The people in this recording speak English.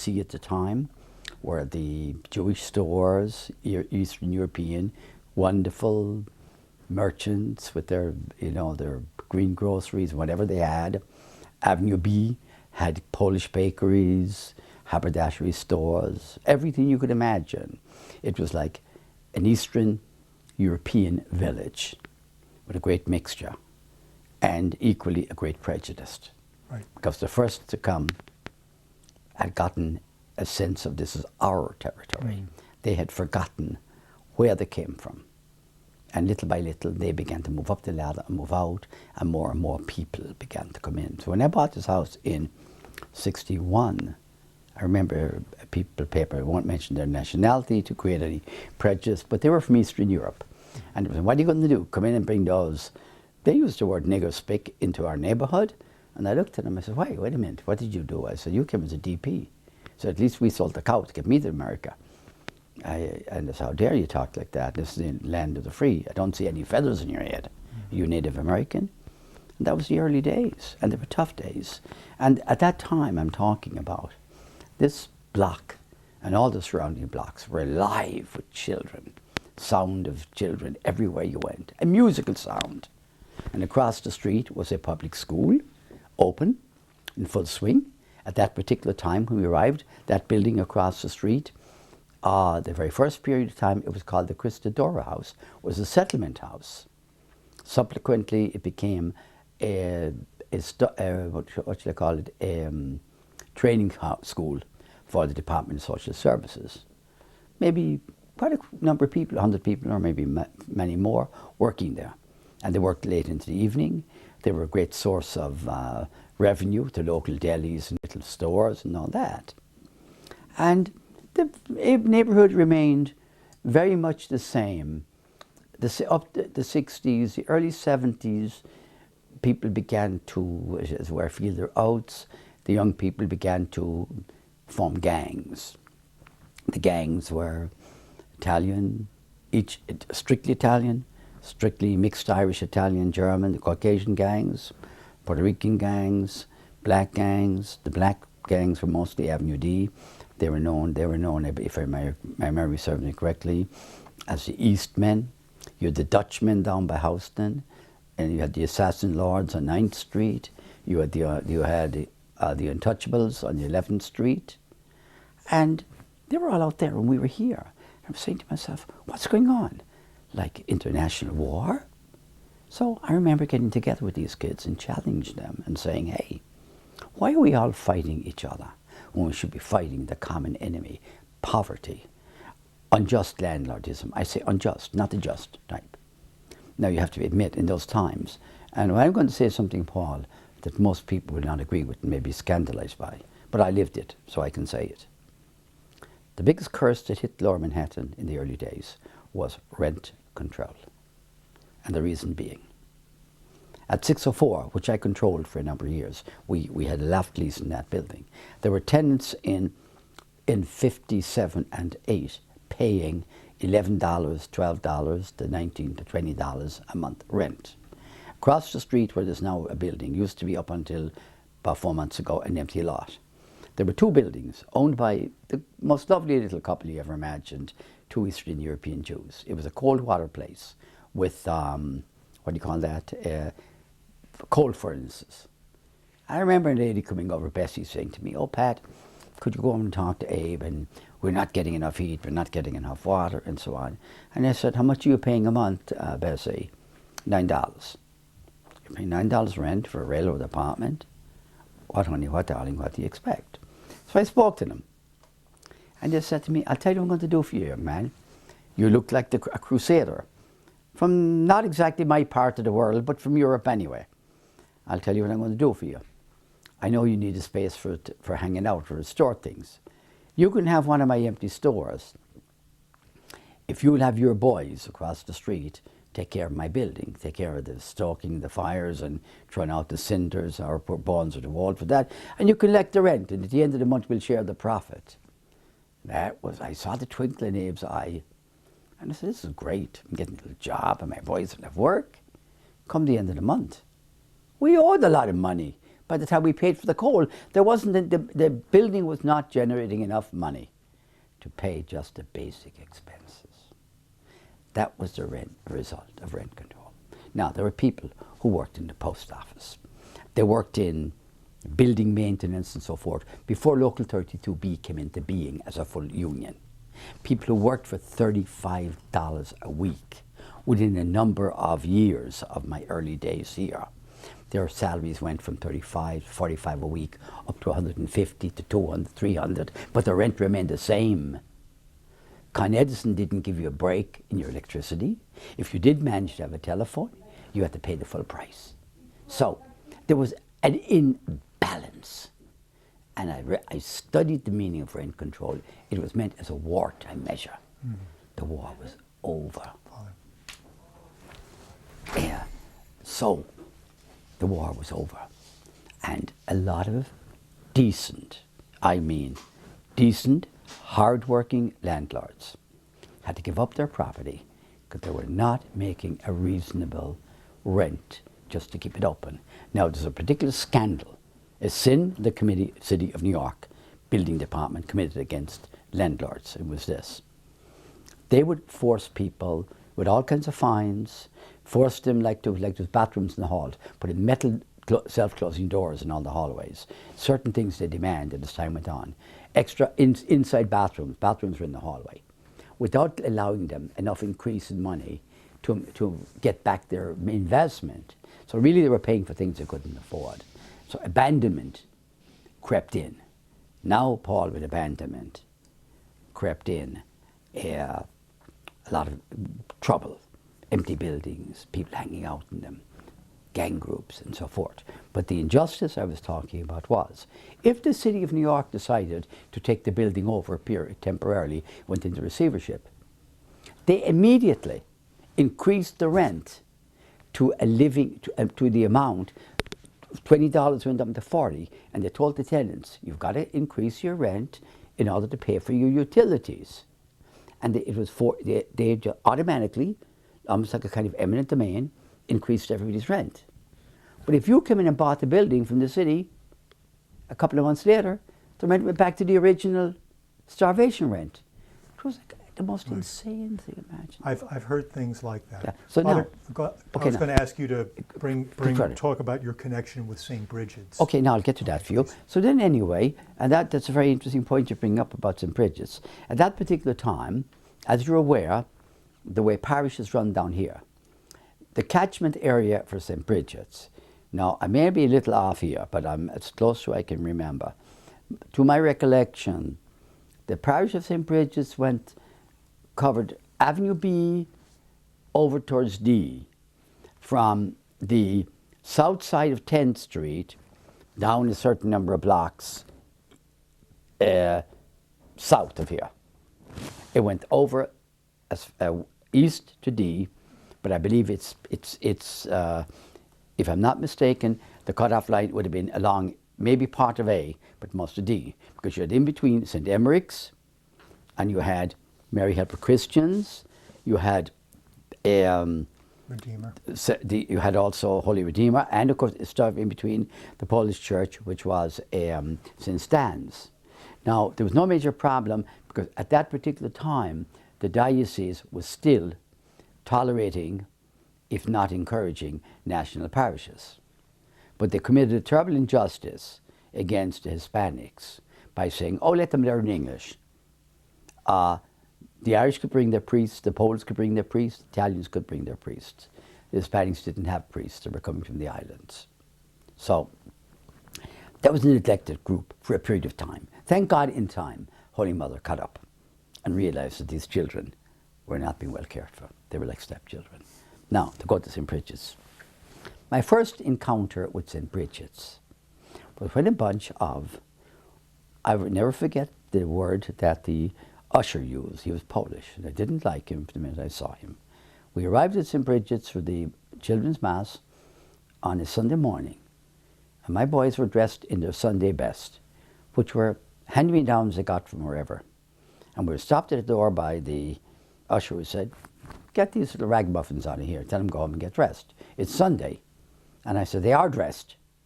see at the time were the Jewish stores, Eastern European, wonderful merchants with their, their green groceries, whatever they had. Avenue B had Polish bakeries, haberdashery stores, everything you could imagine. It was like an Eastern European village with a great mixture and equally a great prejudice. Right. Because the first to come had gotten a sense of this is our territory. They had forgotten where they came from. And little by little, they began to move up the ladder and move out, and more people began to come in. So when I bought this house in '61, I remember a paper, I won't mention their nationality to create any prejudice, but they were from Eastern Europe. And they were saying, what are you going to do? Come in and bring those. They used the word nigger spick into our neighborhood. And I looked at them, I said, wait a minute, what did you do? I said, you came as a DP. So at least we sold the cow to get me to America. And I said, how dare you talk like that? This is the land of the free. I don't see any feathers in your head. Are you Native American? And that was the early days, and they were tough days. And at that time I'm talking about, this block and all the surrounding blocks were alive with children, sound of children everywhere you went, a musical sound. And across the street was a public school, open, in full swing. At that particular time when we arrived, that building across the street, the very first period of time, it was called the Christodora House, was a settlement house. Subsequently, it became what should I call it, training school for the Department of Social Services. Maybe quite a number of people, 100 people or maybe many more, working there. And they worked late into the evening. They were a great source of revenue to local delis and little stores and all that. And the neighborhood remained very much the same. Up to the 60s, the early 70s, people began to, as it were, feel their oats. The young people began to form gangs. The gangs were Italian, each strictly Italian, strictly mixed Irish, Italian, German, the Caucasian gangs, Puerto Rican gangs, black gangs. The black gangs were mostly Avenue D. They were known, if my memory serves me correctly, as the East Men. You had the Dutchmen down by Houston, and you had the Assassin Lords on 9th Street. You had the Untouchables on the 11th Street. And they were all out there when we were here. I was saying to myself, what's going on? Like international war? So I remember getting together with these kids and challenging them and saying, hey, why are we all fighting each other when we should be fighting the common enemy, poverty, unjust landlordism? I say unjust, not the just type. Now you have to admit in those times, and I'm going to say something, Paul, that most people will not agree with and may be scandalized by, but I lived it, so I can say it. The biggest curse that hit Lower Manhattan in the early days was rent control. And the reason being, at 604, which I controlled for a number of years, we had a loft lease in that building. There were tenants in 57 and 8 paying $11, $12 to $19 to $20 a month rent. Across the street where there's now a building, used to be up until about 4 months ago an empty lot. There were two buildings owned by the most lovely little couple you ever imagined, two Eastern European Jews. It was a cold water place with, what do you call that, coal furnaces. I remember a lady coming over, Bessie, saying to me, oh Pat, could you go over and talk to Abe, and we're not getting enough heat, we're not getting enough water, and so on. And I said, how much are you paying a month, Bessie? $9. You're paying $9 rent for a railroad apartment? What, honey, what, darling, what do you expect? So I spoke to them. And they said to me, I'll tell you what I'm going to do for you, young man. You look like a crusader. From not exactly my part of the world, but from Europe anyway. I'll tell you what I'm going to do for you. I know you need a space for hanging out or to store things. You can have one of my empty stores. If you'll have your boys across the street take care of my building, take care of the stoking the fires and throwing out the cinders or put bones on the wall for that, and you collect the rent, and at the end of the month we'll share the profit. That was, I saw the twinkle in Abe's eye, and I said, this is great. I'm getting a little job and my boys will have work. Come the end of the month, we owed a lot of money, by the time we paid for the coal, there wasn't the building was not generating enough money to pay just the basic expenses. That was the result of rent control. Now, there were people who worked in the post office. They worked in building maintenance and so forth before Local 32B came into being as a full union. People who worked for $35 a week within a number of years of my early days here. Their salaries went from 35, 45 a week up to 150 to 200, 300, but the rent remained the same. Con Edison didn't give you a break in your electricity. If you did manage to have a telephone, you had to pay the full price. So there was an imbalance. And I studied the meaning of rent control. It was meant as a wartime measure. Mm-hmm. The war was over. Yeah. So the war was over. And a lot of decent, hard-working landlords had to give up their property because they were not making a reasonable rent just to keep it open. Now, there's a particular scandal, a sin the City of New York Building Department committed against landlords. It was this. They would force people with all kinds of fines, force them like those bathrooms in the hall, put in metal self-closing doors in all the hallways. Certain things they demanded as time went on. Extra inside bathrooms were in the hallway, without allowing them enough increase in money to get back their investment. So really they were paying for things they couldn't afford. So abandonment crept in. Now, Paul, with abandonment crept in a lot of trouble, empty buildings, people hanging out in them, gang groups and so forth. But the injustice I was talking about was, if the City of New York decided to take the building over temporarily, went into receivership, they immediately increased the rent to the amount, $20 went up to 40, and they told the tenants, you've got to increase your rent in order to pay for your utilities. And it was they automatically, almost like a kind of eminent domain, increased everybody's rent. But if you come in and bought the building from the city, a couple of months later, the rent went back to the original starvation rent. It was like the most insane thing imaginable. I've heard things like that. Yeah. So Father, now, I was going to ask you to talk about your connection with St. Brigid's. Okay, now I'll get to that for you. So then anyway, and that's a very interesting point you bring up about St. Brigid's. At that particular time, as you're aware, the way parish is run down here, the catchment area for St. Brigid's, now I may be a little off here, but I'm as close to I can remember. To my recollection, the parish of St. Brigid's covered Avenue B over towards D, from the south side of 10th Street down a certain number of blocks south of here. It went over as east to D, but I believe it's if I'm not mistaken, the cutoff line would have been along maybe part of A, but most of D, because you had in between St. Emmerich's, and you had Mary Helper Christians, you had Redeemer. You had also Holy Redeemer, and of course it started in between the Polish Church, which was St. Stan's. Now, there was no major problem because at that particular time, the diocese was still tolerating, if not encouraging, national parishes. But they committed a terrible injustice against the Hispanics by saying, oh, let them learn English. The Irish could bring their priests, the Poles could bring their priests, the Italians could bring their priests. The Hispanics didn't have priests, they were coming from the islands. So that was a neglected group for a period of time. Thank God in time, Holy Mother caught up and realized that these children were not being well cared for. They were like stepchildren. Now, to go to St. Brigid's. My first encounter with St. Brigid's was when a bunch of, I will never forget the word that the usher used. He was Polish, and I didn't like him the minute I saw him. We arrived at St. Brigid's for the children's mass on a Sunday morning, and my boys were dressed in their Sunday best, which were hand-me-downs they got from wherever. And we were stopped at the door by the usher who said, get these little ragamuffins out of here, tell them go home and get dressed. It's Sunday. And I said, they are dressed.